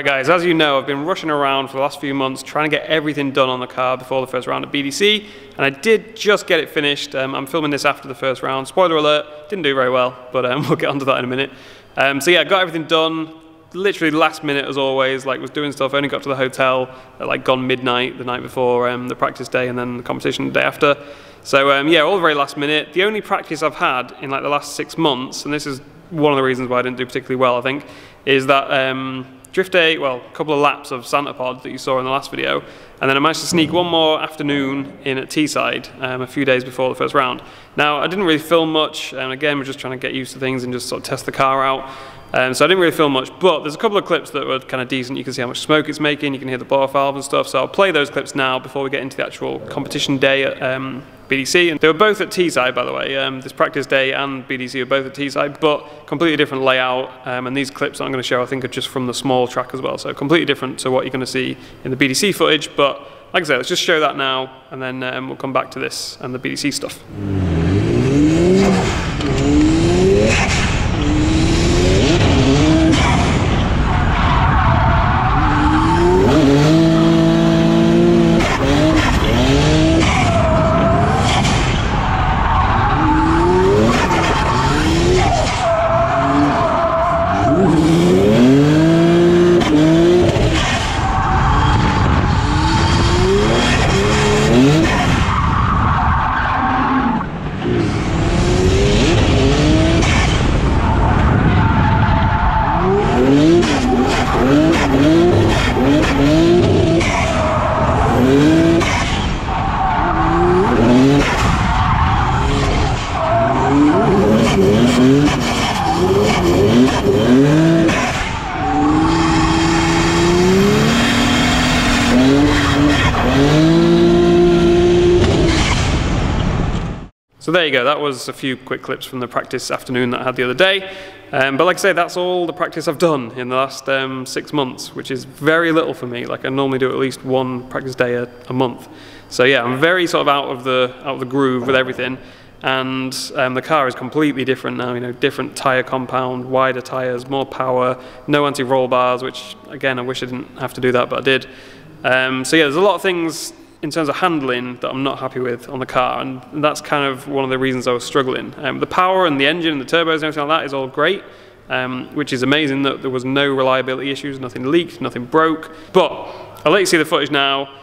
Alright guys, as you know, I've been rushing around for the last few months trying to get everything done on the car before the first round at BDC, and I did just get it finished. I'm filming this after the first round. Spoiler alert, didn't do very well, but we'll get onto that in a minute. So yeah, got everything done, literally last minute as always, like was doing stuff, only got to the hotel at like gone midnight the night before the practice day and then the competition the day after. So yeah, all very last minute. The only practice I've had in like the last 6 months, and this is one of the reasons why I didn't do particularly well, I think, is that drift a couple of laps of Santa Pod that you saw in the last video, and then I managed to sneak one more afternoon in at Teesside a few days before the first round. Now, I didn't really film much, and again, we're just trying to get used to things and just sort of test the car out. So I didn't really film much, but there's a couple of clips that were kind of decent. You can see how much smoke it's making, you can hear the bore valve and stuff, so I'll play those clips now before we get into the actual competition day at BDC. And they were both at Teesside, by the way. This practice day and BDC were both at Teesside, but completely different layout, and these clips that I'm going to show I think are just from the small track as well, so completely different to what you're going to see in the BDC footage. But like I said, let's just show that now, and then we'll come back to this and the BDC stuff. So there you go, that was a few quick clips from the practice afternoon that I had the other day. But like I say, that's all the practice I've done in the last 6 months, which is very little for me. Like I normally do at least one practice day a month. So yeah, I'm very sort of out of the groove with everything. And the car is completely different now, you know, different tyre compound, wider tyres, more power, no anti-roll bars, which again, I wish I didn't have to do that, but I did. So yeah, there's a lot of things in terms of handling that I'm not happy with on the car, and that's kind of one of the reasons I was struggling. The power and the engine and the turbos and everything like that is all great, which is amazing that there was no reliability issues, nothing leaked, nothing broke. But I'll let you see the footage now.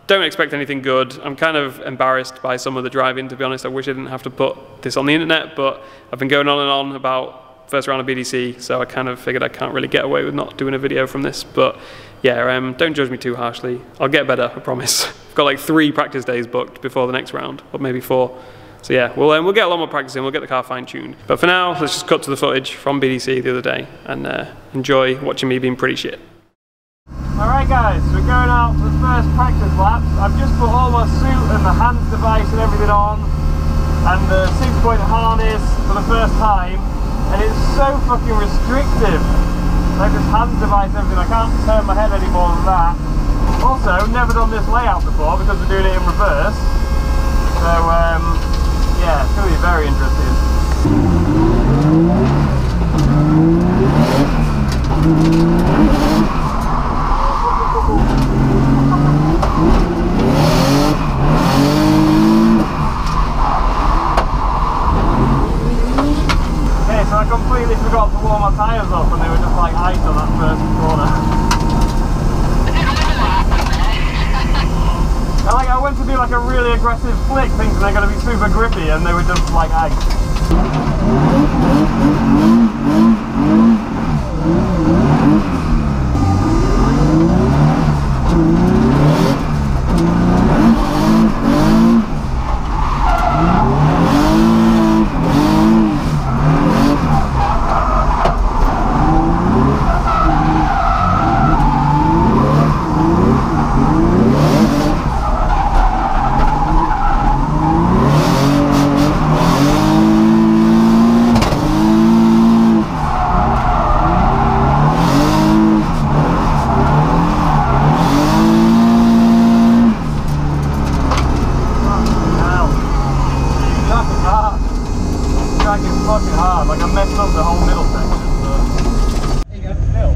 Don't expect anything good. I'm kind of embarrassed by some of the driving, to be honest. I wish I didn't have to put this on the internet, but I've been going on and on about first round of BDC, so I kind of figured I can't really get away with not doing a video from this. But yeah, don't judge me too harshly. I'll get better, I promise. I've got like 3 practice days booked before the next round, or maybe 4. So yeah, we'll get a lot more practice in, we'll get the car fine-tuned. But for now, let's just cut to the footage from BDC the other day and enjoy watching me being pretty shit. Alright guys, we're going out for the first practice laps. I've just put all my suit and the hands device and everything on, and the 6-point harness for the first time, and it's so fucking restrictive. Like this hand device and everything, I can't turn my head any more than that. Also, never done this layout before because we're doing it in reverse. So yeah, it's going to be very interesting. Okay, so I completely forgot to warm my tyres up and they were just like ice on that first corner. I went to do like a really aggressive flick thinking they're going to be super grippy and they were just like ice. Fucking hard, like I messed up the whole middle section. There you go, still.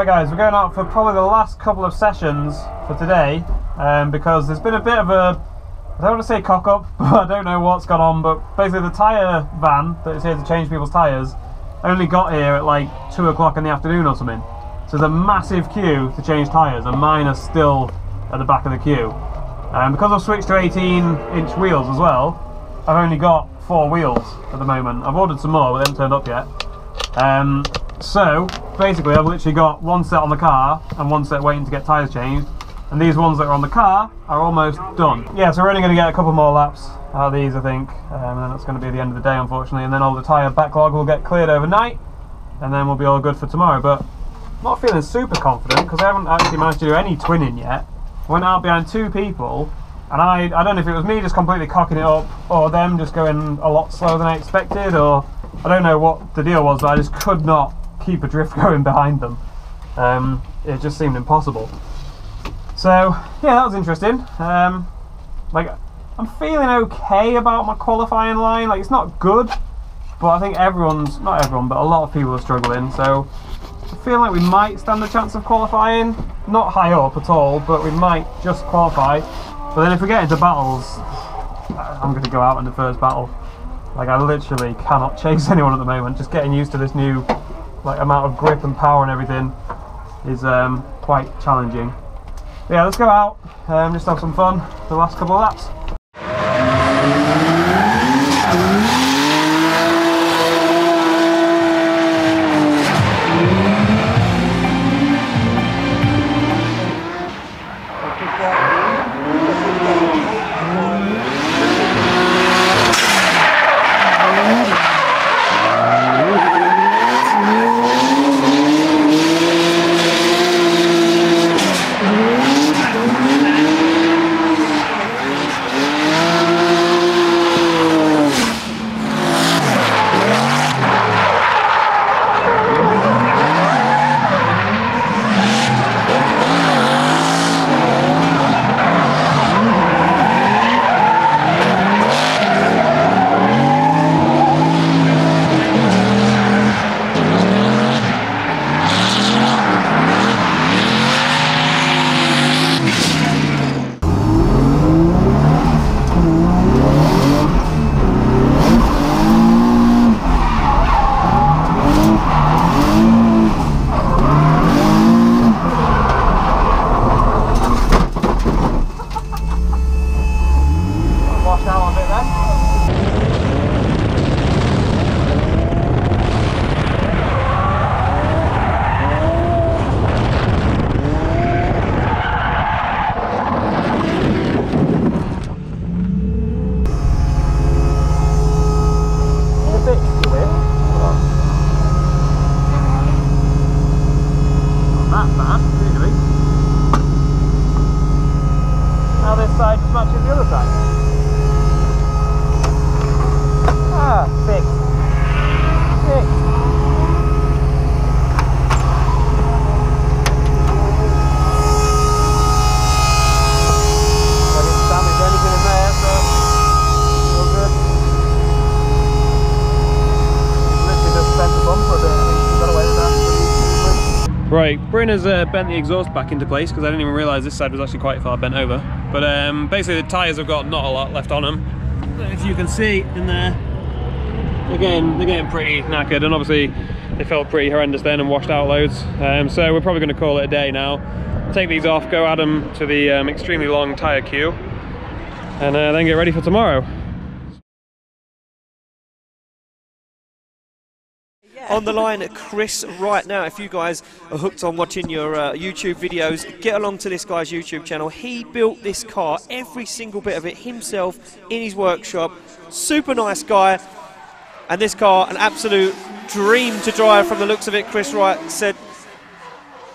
Right guys, we're going out for probably the last couple of sessions for today, because there's been a bit of a, I don't want to say cock up, but I don't know what's gone on, but basically the tyre van that is here to change people's tyres only got here at like 2 o'clock in the afternoon or something. So there's a massive queue to change tyres, and mine are still at the back of the queue. Because I've switched to 18-inch wheels as well, I've only got 4 wheels at the moment. I've ordered some more, but they haven't turned up yet. So basically I've literally got 1 set on the car and 1 set waiting to get tyres changed, and these ones that are on the car are almost done. Yeah, so we're only going to get a couple more laps out of these, I think, and then that's going to be the end of the day, unfortunately, and then all the tyre backlog will get cleared overnight, and then we'll be all good for tomorrow. But I'm not feeling super confident because I haven't actually managed to do any twinning yet. I went out behind 2 people, and I don't know if it was me just completely cocking it up or them just going a lot slower than I expected, or I don't know what the deal was, but I just could not keep a drift going behind them. It just seemed impossible. So yeah, that was interesting. Like, I'm feeling okay about my qualifying line. Like, it's not good, but I think not everyone, but a lot of people are struggling. So I feel like we might stand a chance of qualifying. Not high up at all, but we might just qualify. But then if we get into battles, I'm going to go out in the first battle. Like, I literally cannot chase anyone at the moment. Just getting used to this new like amount of grip and power and everything is quite challenging. But yeah, let's go out, just have some fun for the last couple of laps. Right, Brynner's bent the exhaust back into place because I didn't even realise this side was actually quite far bent over. But basically the tyres have got not a lot left on them. If you can see in there, they're getting pretty knackered, and obviously they felt pretty horrendous then and washed out loads. So we're probably going to call it a day now. Take these off, go add them to the extremely long tyre queue, and then get ready for tomorrow. On the line, Chris right now. If you guys are hooked on watching your YouTube videos, get along to this guy's YouTube channel. He built this car, every single bit of it himself in his workshop. Super nice guy, and this car an absolute dream to drive from the looks of it. Chris Wright said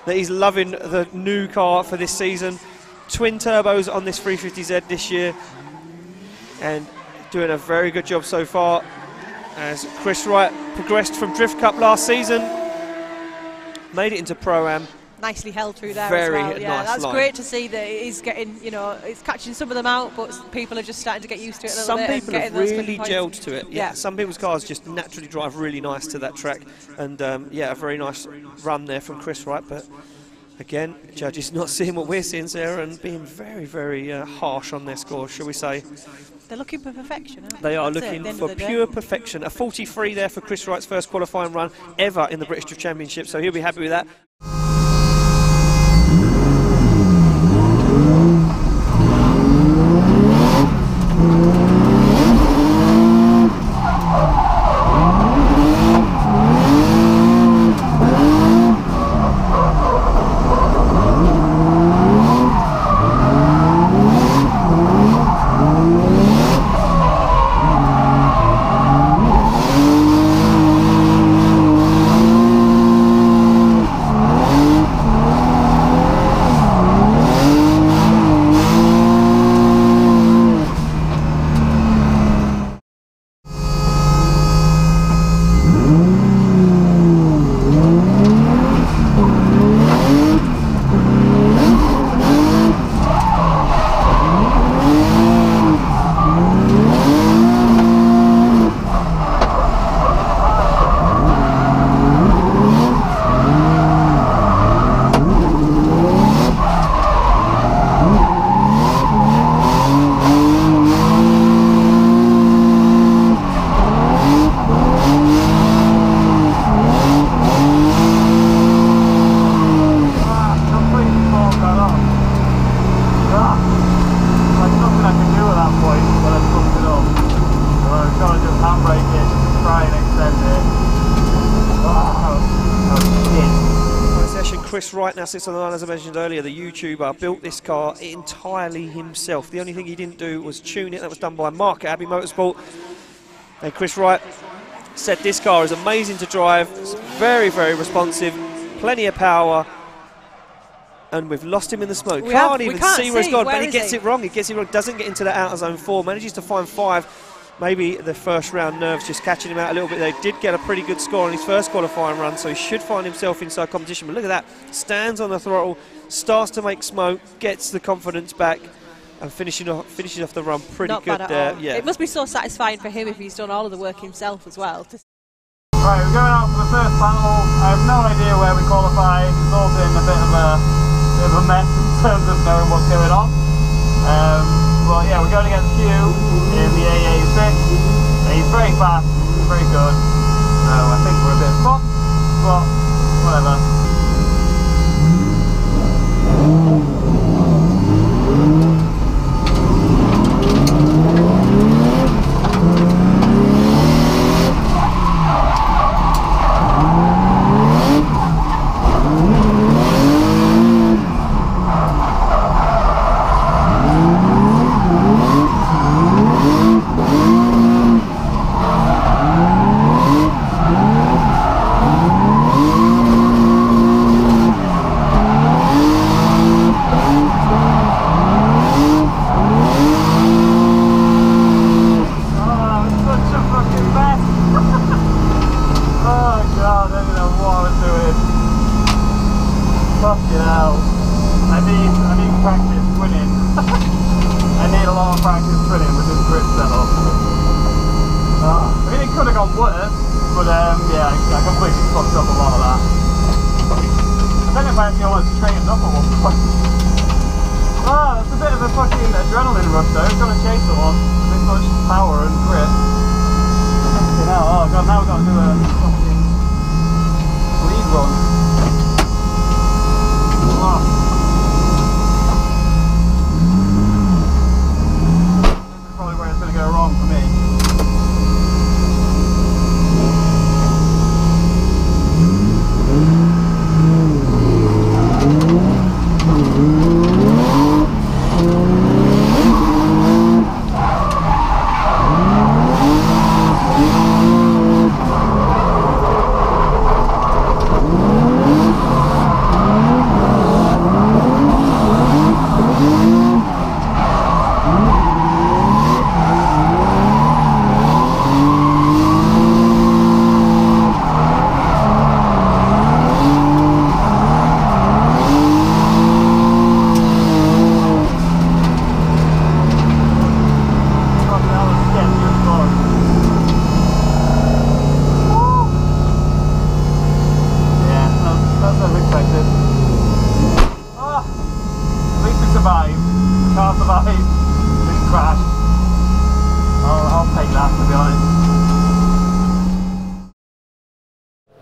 that he's loving the new car for this season. Twin turbos on this 350Z this year, and doing a very good job so far. As Chris Wright progressed from Drift Cup last season, made it into Pro-Am, nicely held through there Very as well. Yeah, nice that's line. great to see that it is getting, you know, it's catching some of them out, but people are just starting to get used to it a little Some bit. people have really gelled to it. Yeah. Some people's cars just naturally drive really nice to that track, and yeah, a very nice run there from Chris Wright. But again, judges not seeing what we're seeing, Sarah, and being very, very harsh on their score, shall we say. They're looking for perfection, aren't They are That's looking it, for pure perfection. A 43 there for Chris Wright's first qualifying run ever in the British Drift Championship, so he'll be happy with that. Chris Wright now sits on the line, as I mentioned earlier. The YouTuber built this car entirely himself. The only thing he didn't do was tune it. That was done by Mark at Abbey Motorsport. And Chris Wright said this car is amazing to drive. It's very, very responsive, plenty of power. And we've lost him in the smoke. Can't even see where he's gone, but he gets it wrong. He gets it wrong. Doesn't get into the outer zone 4. Manages to find 5. Maybe the first round nerves just catching him out a little bit. They did get a pretty good score on his first qualifying run, so he should find himself inside competition. But look at that. Stands on the throttle, starts to make smoke, gets the confidence back, and finishes off the run pretty Not good bad there. at all. Yeah. It must be so satisfying for him if he's done all of the work himself as well. Right, we're going out for the first battle. I have no idea where we qualify. It's all been a bit of a mess in terms of knowing what's going on. But yeah, we're going against Hugh in the AA6. He's very fast, he's very good. So I think we're a bit fucked, but whatever.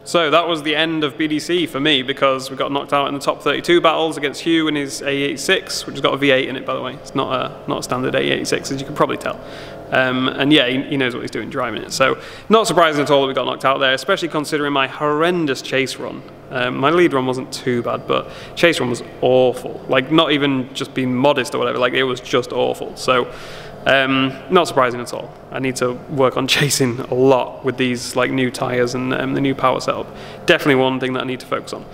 So that was the end of BDC for me, because we got knocked out in the top 32 battles against Hugh in his A86, which has got a V8 in it, by the way. It's not a standard A86, as you can probably tell. And yeah, he knows what he's doing driving it. So not surprising at all that we got knocked out there, especially considering my horrendous chase run. My lead run wasn't too bad, but chase run was awful. Like, not even just being modest or whatever, like it was just awful. So not surprising at all. I need to work on chasing a lot with these like new tyres and the new power setup. Definitely one thing that I need to focus on.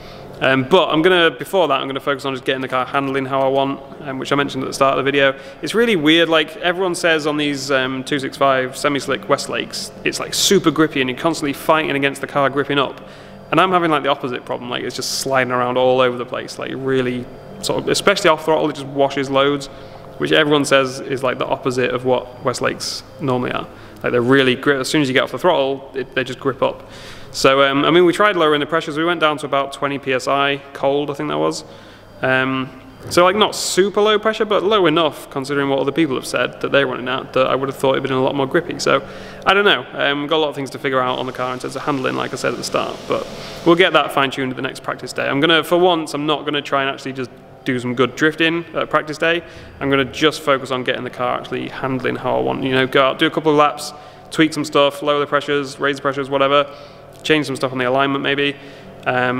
But before that, I'm gonna focus on just getting the car handling how I want, which I mentioned at the start of the video. It's really weird, like everyone says on these 265 semi-slick Westlakes, it's like super grippy and you're constantly fighting against the car gripping up. And I'm having like the opposite problem, like it's just sliding around all over the place, like really sort of, especially off throttle, it just washes loads, which everyone says is like the opposite of what Westlakes normally are. Like they're really grip, as soon as you get off the throttle, they just grip up. So, I mean, we tried lowering the pressures. We went down to about 20 PSI, cold, I think that was. So, like, not super low pressure, but low enough, considering what other people have said that they're running at, that I would have thought it would have been a lot more grippy. So, I don't know. We've got a lot of things to figure out on the car in terms of handling, like I said at the start. But we'll get that fine-tuned at the next practice day. For once, I'm not going to try and actually just do some good drifting at practice day. I'm going to just focus on getting the car actually handling how I want. You know, go out, do a couple of laps, tweak some stuff, lower the pressures, raise the pressures, whatever. Change some stuff on the alignment maybe,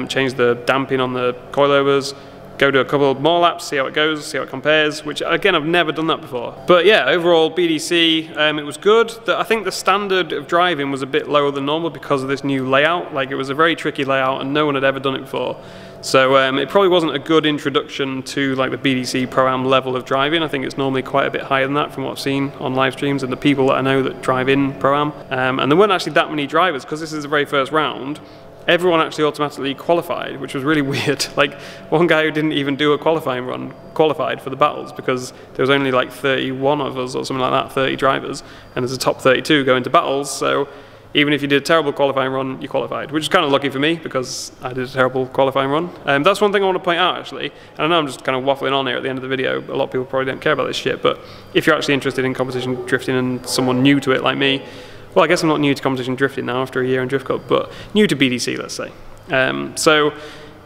change the damping on the coilovers, go do a couple more laps, see how it goes, see how it compares, which again, I've never done that before. But yeah, overall BDC, it was good. I think the standard of driving was a bit lower than normal because of this new layout. Like it was a very tricky layout and no one had ever done it before. So it probably wasn't a good introduction to like the BDC Pro-Am level of driving. I think it's normally quite a bit higher than that from what I've seen on live streams and the people that I know that drive in Pro-Am. And there weren't actually that many drivers because this is the very first round. Everyone actually automatically qualified, which was really weird. Like one guy who didn't even do a qualifying run qualified for the battles because there was only like 31 of us or something like that, 30 drivers, and there's a top 32 going to battles. So even if you did a terrible qualifying run, you qualified, which is kind of lucky for me because I did a terrible qualifying run. That's one thing I want to point out actually. And I know I'm just kind of waffling on here at the end of the video. A lot of people probably don't care about this shit, but if you're actually interested in competition drifting and someone new to it like me, well, I guess I'm not new to competition drifting now after a year in Drift Cup, but new to BDC, let's say. So,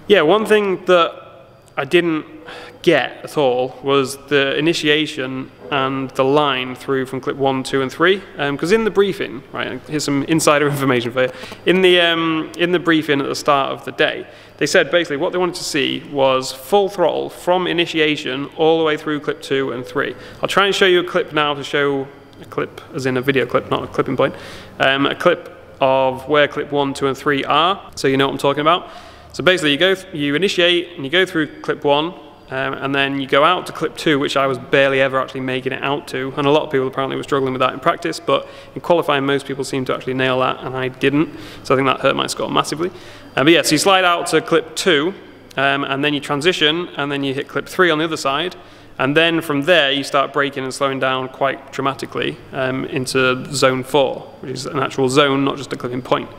yeah, one thing that I didn't get at all was the initiation and the line through from clip 1, 2, and 3. Because in the briefing, right, here's some insider information for you. In the briefing at the start of the day, they said basically what they wanted to see was full throttle from initiation all the way through clip 2 and 3. I'll try and show you a clip now to show a clip, as in a video clip, not a clipping point. A clip of where clip 1, 2, and 3 are, so you know what I'm talking about. So basically, you initiate and you go through clip 1, and then you go out to clip 2, which I was barely ever actually making it out to, and a lot of people apparently were struggling with that in practice, but in qualifying most people seem to actually nail that, and I didn't, so I think that hurt my score massively. But yeah, so you slide out to clip 2, and then you transition, and then you hit clip 3 on the other side, and then from there you start braking and slowing down quite dramatically into zone 4, which is an actual zone, not just a clipping point.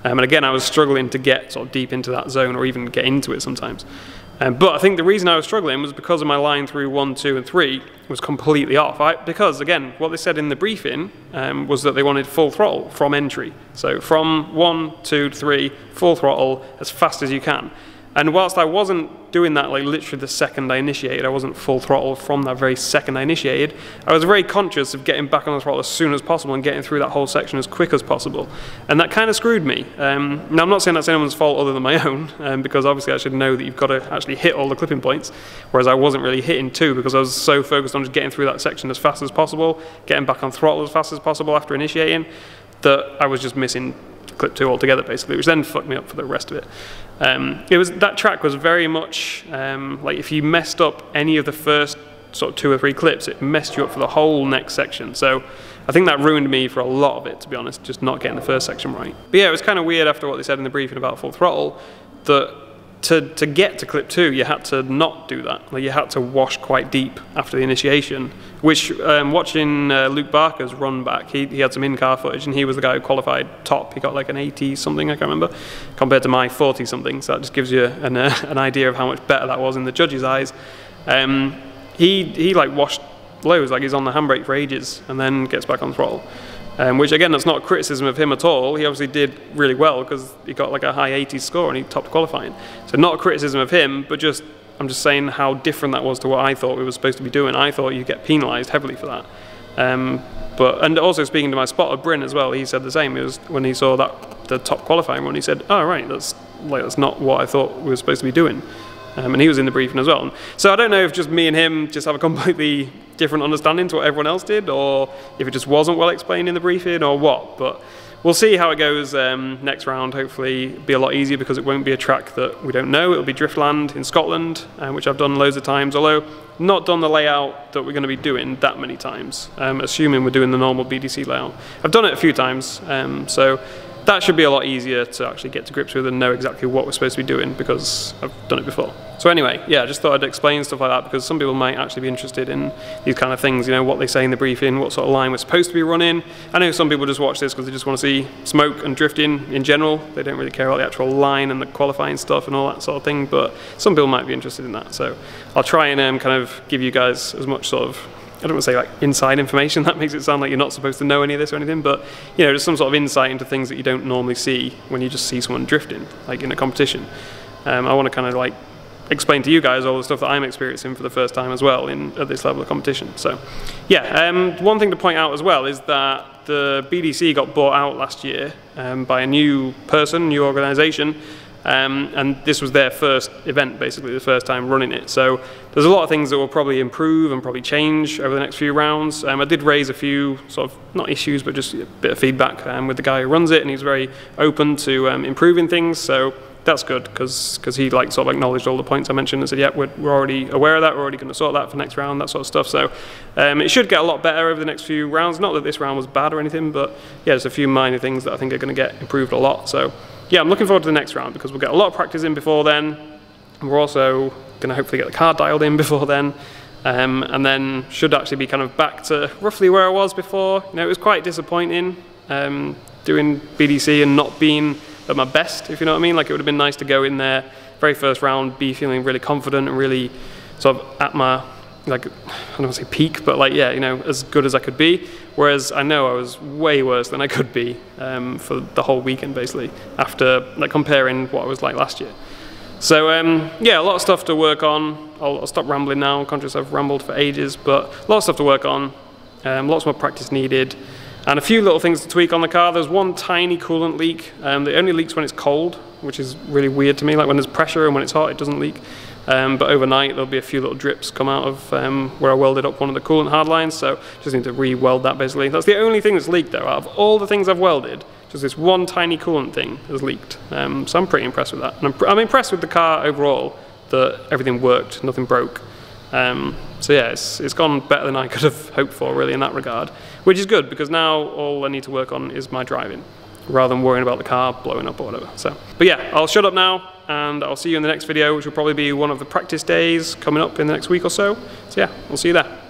And again, I was struggling to get sort of deep into that zone or even get into it sometimes. But I think the reason I was struggling was because of my line through 1, 2, and 3 was completely off. Because again, what they said in the briefing was that they wanted full throttle from entry. So from 1, 2, 3, full throttle as fast as you can. And whilst I wasn't doing that like literally the second I initiated, I wasn't full throttle from that very second I initiated, I was very conscious of getting back on the throttle as soon as possible and getting through that whole section as quick as possible. And that kind of screwed me. Now I'm not saying that's anyone's fault other than my own, because obviously I should know that you've got to actually hit all the clipping points, whereas I wasn't really hitting 2 because I was so focused on just getting through that section as fast as possible, getting back on throttle as fast as possible after initiating, that I was just missing clip 2 altogether basically, which then fucked me up for the rest of it. That track was very much like if you messed up any of the first sort of 2 or 3 clips, it messed you up for the whole next section. So I think that ruined me for a lot of it, to be honest, just not getting the first section right. But yeah, it was kind of weird after what they said in the briefing about full throttle, that to get to clip 2, you had to not do that. Like you had to wash quite deep after the initiation, which watching Luke Barker's run back, he had some in-car footage and he was the guy who qualified top. He got like an 80-something, I can't remember, compared to my 40-something. So that just gives you an idea of how much better that was in the judges' eyes. He like washed loads, like he's on the handbrake for ages and then gets back on throttle. which again, that's not a criticism of him at all. He obviously did really well because he got like a high 80s score and he topped qualifying. So not a criticism of him, but just I'm just saying how different that was to what I thought we were supposed to be doing. I thought you get penalised heavily for that. And also speaking to my spotter, Bryn, as well, he said the same. It was when he saw that the top qualifying one, he said, "Oh right, that's not what I thought we were supposed to be doing." And he was in the briefing as well. So I don't know if just me and him just have a completely different understanding to what everyone else did, or if it just wasn't well explained in the briefing, or what. But we'll see how it goes next round. Hopefully it'll be a lot easier because it won't be a track that we don't know. It'll be Driftland in Scotland, which I've done loads of times, although not done the layout that we're going to be doing that many times, assuming we're doing the normal BDC layout. I've done it a few times, so that should be a lot easier to actually get to grips with and know exactly what we're supposed to be doing because I've done it before. So anyway, yeah, I just thought I'd explain stuff like that because some people might actually be interested in these kind of things, you know, what they say in the briefing, what sort of line we're supposed to be running. I know some people just watch this because they just want to see smoke and drifting in general. They don't really care about the actual line and the qualifying stuff and all that sort of thing, but some people might be interested in that. So I'll try and kind of give you guys as much sort of, I don't want to say like inside information, that makes it sound like you're not supposed to know any of this or anything, but you know, just some sort of insight into things that you don't normally see when you just see someone drifting, like in a competition. I want to kind of like explain to you guys all the stuff that I'm experiencing for the first time as well at this level of competition. So yeah, one thing to point out as well is that the BDC got bought out last year by a new person, new organisation, and this was their first event, basically the first time running it. So there's a lot of things that will probably improve and probably change over the next few rounds. I did raise a few sort of, not issues, but just a bit of feedback with the guy who runs it, and he's very open to improving things. So that's good because he like sort of acknowledged all the points I mentioned and said, yeah, we're already aware of that, we're already going to sort that for next round, that sort of stuff. So it should get a lot better over the next few rounds. Not that this round was bad or anything, but yeah, there's a few minor things that I think are going to get improved a lot. So yeah, I'm looking forward to the next round because we'll get a lot of practice in before then. And we're also going to hopefully get the car dialed in before then. And then should actually be kind of back to roughly where I was before. You know, it was quite disappointing doing BDC and not being at my best, if you know what I mean. Like, it would have been nice to go in there, very first round, be feeling really confident and really sort of at my, like, I don't want to say peak, but like, yeah, you know, as good as I could be. Whereas I know I was way worse than I could be for the whole weekend, basically, after like comparing what I was like last year. So yeah, a lot of stuff to work on. I'll stop rambling now. I'm conscious I've rambled for ages, but a lot of stuff to work on. Lots more practice needed. And a few little things to tweak on the car. There's one tiny coolant leak that only leaks when it's cold, which is really weird to me. Like when there's pressure and when it's hot, it doesn't leak. But overnight, there'll be a few little drips come out of where I welded up one of the coolant hard lines. So just need to re-weld that basically. That's the only thing that's leaked though. Out of all the things I've welded, just this one tiny coolant thing has leaked. So I'm pretty impressed with that. And I'm impressed with the car overall, that everything worked, nothing broke. So yeah, it's gone better than I could have hoped for, really, in that regard, which is good because now all I need to work on is my driving, rather than worrying about the car blowing up or whatever. So, but yeah, I'll shut up now, and I'll see you in the next video, which will probably be one of the practice days coming up in the next week or so. So yeah, we'll see you there.